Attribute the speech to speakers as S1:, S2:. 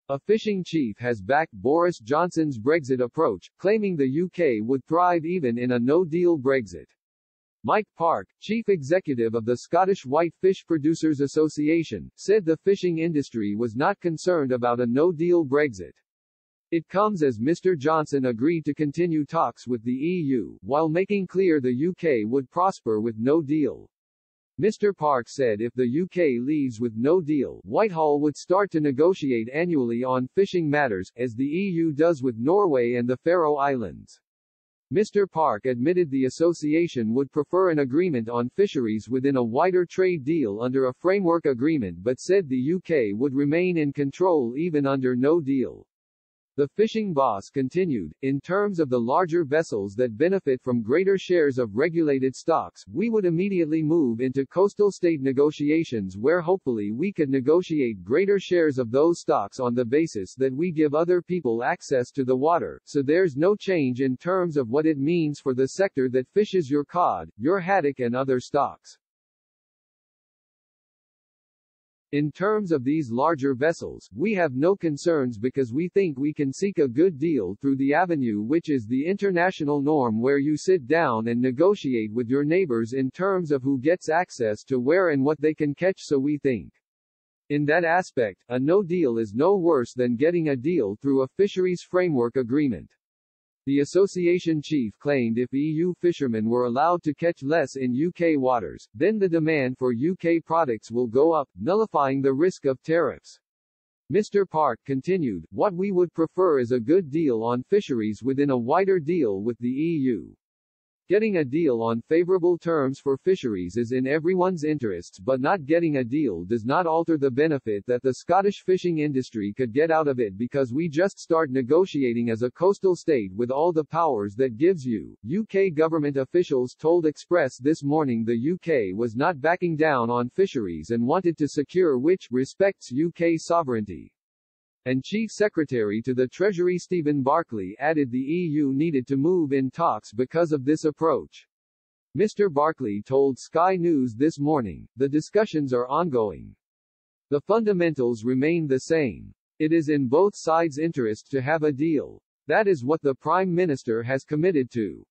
S1: A fishing chief has backed Boris Johnson's Brexit approach, claiming the UK would thrive even in a no-deal Brexit. Mike Park, chief executive of the Scottish White Fish Producers Association, said the fishing industry was not concerned about a no-deal Brexit. It comes as Mr. Johnson agreed to continue talks with the EU, while making clear the UK would prosper with no deal. Mr. Park said if the UK leaves with no deal, Whitehall would start to negotiate annually on fishing matters, as the EU does with Norway and the Faroe Islands. Mr. Park admitted the association would prefer an agreement on fisheries within a wider trade deal under a framework agreement but said the UK would remain in control even under no deal. The fishing boss continued, in terms of the larger vessels that benefit from greater shares of regulated stocks, we would immediately move into coastal state negotiations where hopefully we could negotiate greater shares of those stocks on the basis that we give other people access to the water, so there's no change in terms of what it means for the sector that fishes your cod, your haddock and other stocks. In terms of these larger vessels, we have no concerns because we think we can seek a good deal through the avenue which is the international norm where you sit down and negotiate with your neighbors in terms of who gets access to where and what they can catch, so we think. In that aspect, a no deal is no worse than getting a deal through a fisheries framework agreement. The association chief claimed if EU fishermen were allowed to catch less in UK waters, then the demand for UK products will go up, nullifying the risk of tariffs. Mr. Park continued, what we would prefer is a good deal on fisheries within a wider deal with the EU. Getting a deal on favorable terms for fisheries is in everyone's interests, but not getting a deal does not alter the benefit that the Scottish fishing industry could get out of it because we just start negotiating as a coastal state with all the powers that gives you. UK government officials told Express this morning the UK was not backing down on fisheries and wanted to secure which respects UK sovereignty. And Chief Secretary to the Treasury Stephen Barclay added the EU needed to move in talks because of this approach. Mr. Barclay told Sky News this morning, the discussions are ongoing. The fundamentals remain the same. It is in both sides' interest to have a deal. That is what the Prime Minister has committed to.